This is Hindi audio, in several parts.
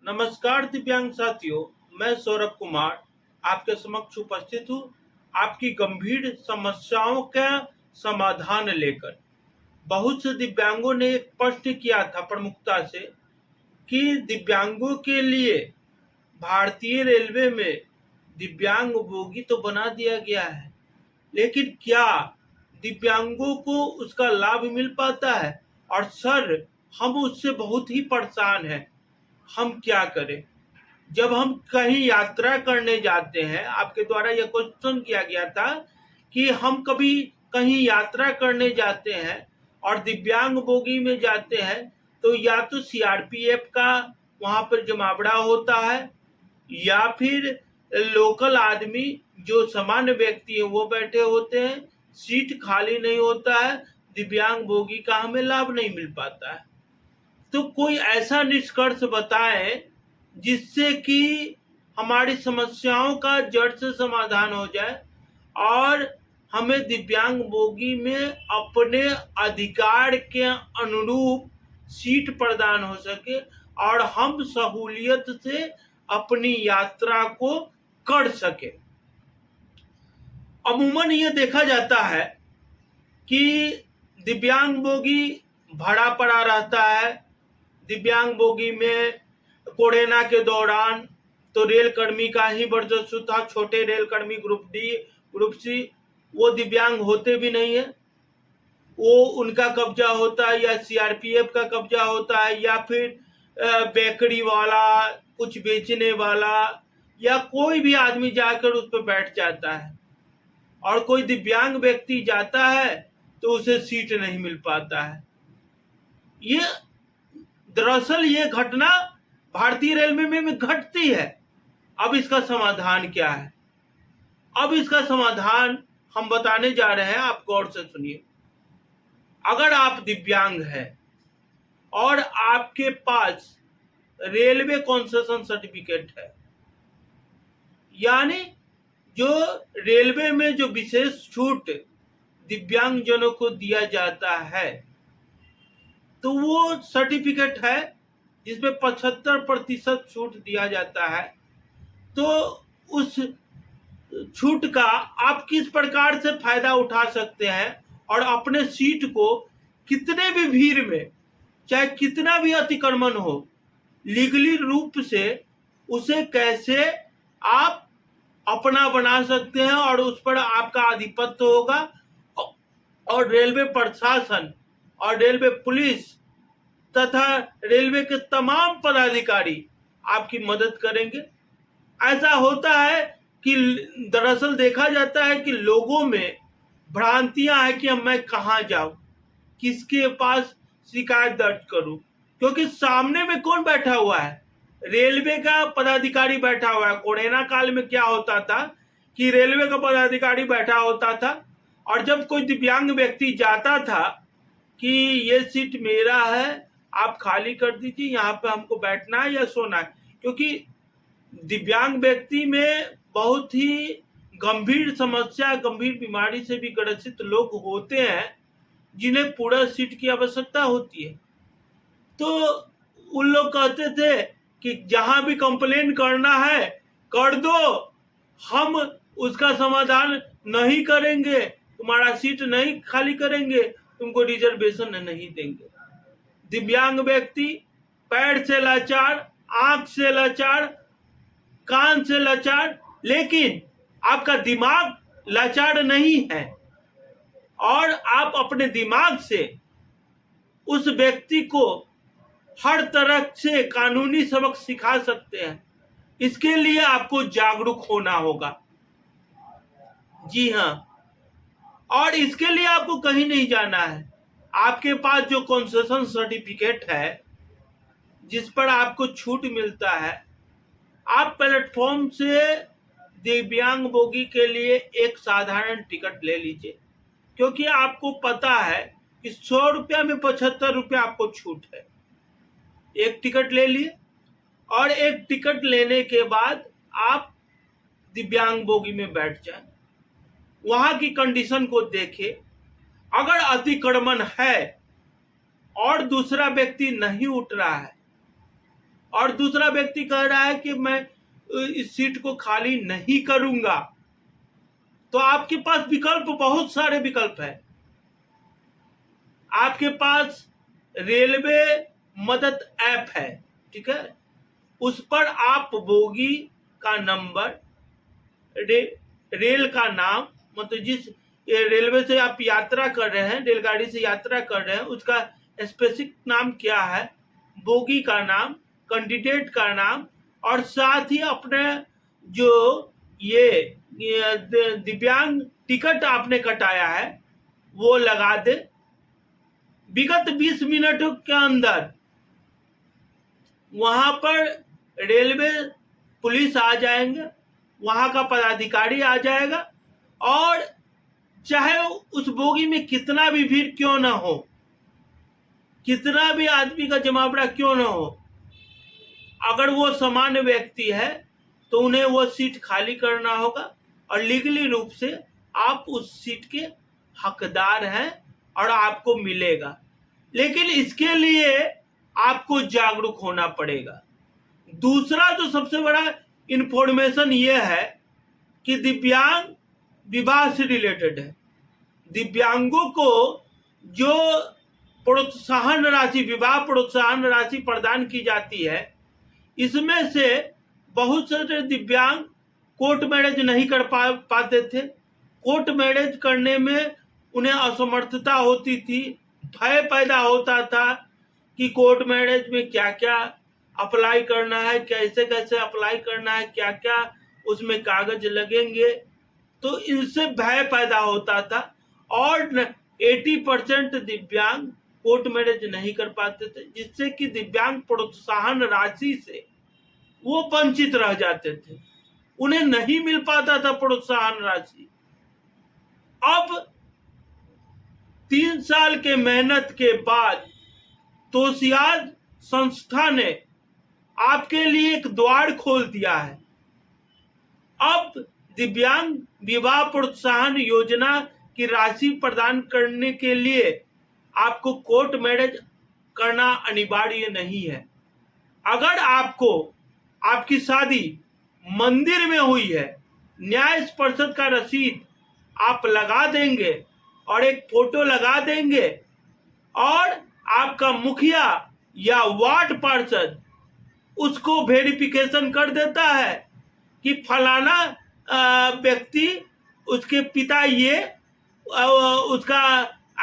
नमस्कार दिव्यांग साथियों, मैं सौरभ कुमार आपके समक्ष उपस्थित हूँ आपकी गंभीर समस्याओं का समाधान लेकर। बहुत से दिव्यांगों ने एक प्रश्न किया था प्रमुखता से कि दिव्यांगों के लिए भारतीय रेलवे में दिव्यांग बोगी तो बना दिया गया है, लेकिन क्या दिव्यांगों को उसका लाभ मिल पाता है? और सर, हम उससे बहुत ही परेशान हैं, हम क्या करें? जब हम कहीं यात्रा करने जाते हैं, आपके द्वारा यह क्वेश्चन किया गया था कि हम कभी कहीं यात्रा करने जाते हैं और दिव्यांग बोगी में जाते हैं तो या तो सीआरपीएफ का वहां पर जमावड़ा होता है या फिर लोकल आदमी जो सामान्य व्यक्ति है वो बैठे होते हैं, सीट खाली नहीं होता है, दिव्यांग बोगी का हमें लाभ नहीं मिल पाता है। तो कोई ऐसा निष्कर्ष बताएं जिससे कि हमारी समस्याओं का जड़ से समाधान हो जाए और हमें दिव्यांग बोगी में अपने अधिकार के अनुरूप सीट प्रदान हो सके और हम सहूलियत से अपनी यात्रा को कर सके। अमूमन ये देखा जाता है कि दिव्यांग बोगी भरा पड़ा रहता है। दिव्यांग बोगी में कोरोना के दौरान तो रेलकर्मी का ही वर्चस्व था। छोटे रेलकर्मी ग्रुप डी ग्रुप सी वो दिव्यांग होते भी नहीं है, वो उनका कब्जा होता है या सीआरपीएफ का कब्जा होता है या फिर बेकरी वाला, कुछ बेचने वाला या कोई भी आदमी जाकर उस पर बैठ जाता है और कोई दिव्यांग व्यक्ति जाता है तो उसे सीट नहीं मिल पाता है। ये दरअसल ये घटना भारतीय रेलवे में घटती है। अब इसका समाधान क्या है? अब इसका समाधान हम बताने जा रहे हैं, आप गौर से सुनिए। अगर आप दिव्यांग हैं और आपके पास रेलवे कंसेशन सर्टिफिकेट है, यानी जो रेलवे में जो विशेष छूट दिव्यांगजनों को दिया जाता है, तो वो सर्टिफिकेट है जिसमें 75% छूट दिया जाता है। तो उस छूट का आप किस प्रकार से फायदा उठा सकते हैं और अपने सीट को कितने भी भीड़ में, चाहे कितना भी अतिक्रमण हो, लीगली रूप से उसे कैसे आप अपना बना सकते हैं और उस पर आपका आधिपत्य होगा और रेलवे प्रशासन और रेलवे पुलिस तथा रेलवे के तमाम पदाधिकारी आपकी मदद करेंगे। ऐसा होता है कि दरअसल देखा जाता है कि लोगों में भ्रांतियां हैं कि अब मैं कहाँ जाऊं, किसके पास शिकायत दर्ज करूं, क्योंकि सामने में कौन बैठा हुआ है? रेलवे का पदाधिकारी बैठा हुआ है। कोरोना काल में क्या होता था कि रेलवे का पदाधिकारी बैठा होता था और जब कोई दिव्यांग व्यक्ति जाता था कि ये सीट मेरा है, आप खाली कर दीजिए, यहाँ पे हमको बैठना है या सोना है, क्योंकि दिव्यांग व्यक्ति में बहुत ही गंभीर समस्या, गंभीर बीमारी से भी ग्रसित लोग होते हैं जिन्हें पूरा सीट की आवश्यकता होती है। तो उन लोग कहते थे कि जहां भी कंप्लेन करना है कर दो, हम उसका समाधान नहीं करेंगे, तुम्हारा सीट नहीं खाली करेंगे, तुमको रिजर्वेशन नहीं देंगे। दिव्यांग व्यक्ति पैर से लाचार, आंख से लाचार, कान से लाचार, लेकिन आपका दिमाग लाचार नहीं है और आप अपने दिमाग से उस व्यक्ति को हर तरह से कानूनी सबक सिखा सकते हैं। इसके लिए आपको जागरूक होना होगा। जी हाँ, और इसके लिए आपको कहीं नहीं जाना है। आपके पास जो कंसेशन सर्टिफिकेट है जिस पर आपको छूट मिलता है, आप प्लेटफॉर्म से दिव्यांग बोगी के लिए एक साधारण टिकट ले लीजिए, क्योंकि आपको पता है कि 100 रुपया में 75 रुपया आपको छूट है। एक टिकट ले लिए और एक टिकट लेने के बाद आप दिव्यांग बोगी में बैठ जाएं, वहां की कंडीशन को देखें। अगर अतिक्रमण है और दूसरा व्यक्ति नहीं उठ रहा है और दूसरा व्यक्ति कह रहा है कि मैं इस सीट को खाली नहीं करूंगा। तो आपके पास विकल्प, बहुत सारे विकल्प है। आपके पास रेलवे मदद ऐप है, ठीक है, उस पर आप बोगी का नंबर, रेल का नाम, मतलब जिस रेलवे से आप यात्रा कर रहे हैं, रेलगाड़ी से यात्रा कर रहे हैं, उसका स्पेसिफिक नाम क्या है, बोगी का नाम, कैंडिडेट का नाम, और साथ ही अपने जो ये दिव्यांग टिकट आपने कटाया है वो लगा दे। विगत 20 मिनट के अंदर वहां पर रेलवे पुलिस आ जाएंगे, वहां का पदाधिकारी आ जाएगा, और चाहे उस बोगी में कितना भी भीड़ क्यों ना हो, कितना भी आदमी का जमावड़ा क्यों ना हो, अगर वो सामान्य व्यक्ति है तो उन्हें वो सीट खाली करना होगा, और लीगली रूप से आप उस सीट के हकदार हैं और आपको मिलेगा। लेकिन इसके लिए आपको जागरूक होना पड़ेगा। दूसरा जो सबसे बड़ा इंफॉर्मेशन ये है कि दिव्यांग विवाह से रिलेटेड है। दिव्यांगों को जो प्रोत्साहन राशि, विवाह प्रोत्साहन राशि प्रदान की जाती है, इसमें से बहुत सारे दिव्यांग कोर्ट मैरिज नहीं कर पाते थे। कोर्ट मैरिज करने में उन्हें असमर्थता होती थी, भय पैदा होता था कि कोर्ट मैरिज में क्या क्या अप्लाई करना है, कैसे कैसे अप्लाई करना है, क्या क्या उसमें कागज लगेंगे, तो इनसे भय पैदा होता था, और 80% दिव्यांग कोर्ट मैरिज नहीं कर पाते थे, जिससे कि दिव्यांग प्रोत्साहन राशि से वो वंचित रह जाते थे, उन्हें नहीं मिल पाता था प्रोत्साहन राशि। अब 3 साल के मेहनत के बाद तोशियाज संस्था ने आपके लिए एक द्वार खोल दिया है। अब दिव्यांग विवाह प्रोत्साहन योजना की राशि प्रदान करने के लिए आपको कोर्ट मैरिज करना अनिवार्य नहीं है। अगर आपको आपकी शादी मंदिर में हुई है, न्याय पार्षद का रसीद आप लगा देंगे और एक फोटो लगा देंगे, और आपका मुखिया या वार्ड पार्षद उसको वेरिफिकेशन कर देता है कि फलाना व्यक्ति, उसके पिता ये, उसका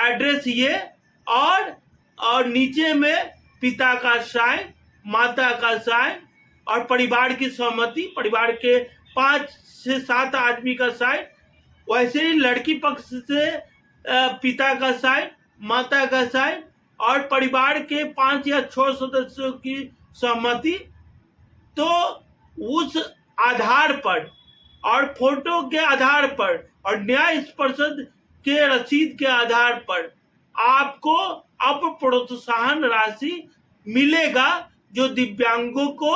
एड्रेस ये, और नीचे में पिता का साइन, माता का साइन, और परिवार की सहमति, परिवार के 5 से 7 आदमी का साइन, वैसे ही लड़की पक्ष से पिता का साइन, माता का साइन, और परिवार के 5 या 6 सदस्यों की सहमति। तो उस आधार पर और फोटो के आधार पर और न्याय पार्षद के रसीद के आधार पर आपको अब प्रोत्साहन राशि मिलेगा, जो दिव्यांगों को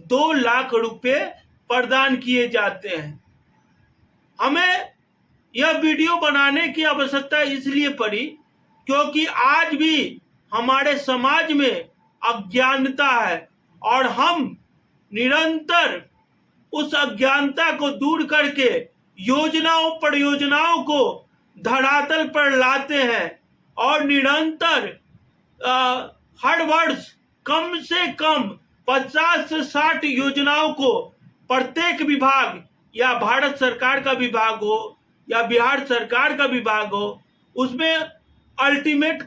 2 लाख रुपए प्रदान किए जाते हैं। हमें यह वीडियो बनाने की आवश्यकता इसलिए पड़ी क्योंकि आज भी हमारे समाज में अज्ञानता है, और हम निरंतर उस अज्ञानता को दूर करके योजनाओं परियोजनाओं को धरातल पर लाते हैं, और निरंतर हर वर्ष कम से कम 50 से 60 योजनाओं को प्रत्येक विभाग, या भारत सरकार का विभाग हो या बिहार सरकार का विभाग हो, उसमें अल्टीमेट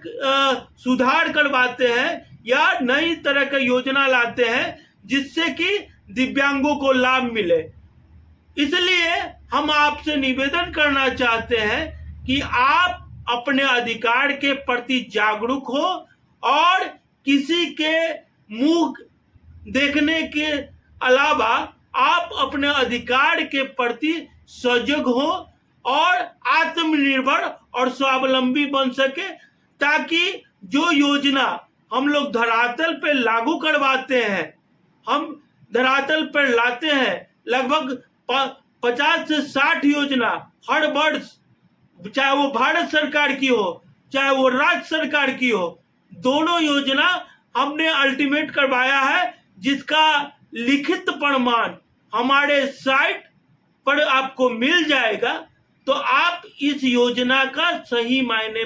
सुधार करवाते हैं या नई तरह का योजना लाते हैं जिससे कि दिव्यांगों को लाभ मिले। इसलिए हम आपसे निवेदन करना चाहते हैं कि आप अपने अधिकार के प्रति जागरूक हो, और किसी के मुंह देखने के अलावा आप अपने अधिकार के प्रति सजग हो और आत्मनिर्भर और स्वावलंबी बन सके, ताकि जो योजना हम लोग धरातल पे लागू करवाते हैं, हम धरातल पर लाते हैं लगभग 50 से 60 योजना हर वर्ष, चाहे वो भारत सरकार की हो चाहे वो राज्य सरकार की हो, दोनों योजना हमने अल्टीमेट करवाया है जिसका लिखित प्रमाण हमारे साइट पर आपको मिल जाएगा, तो आप इस योजना का सही मायने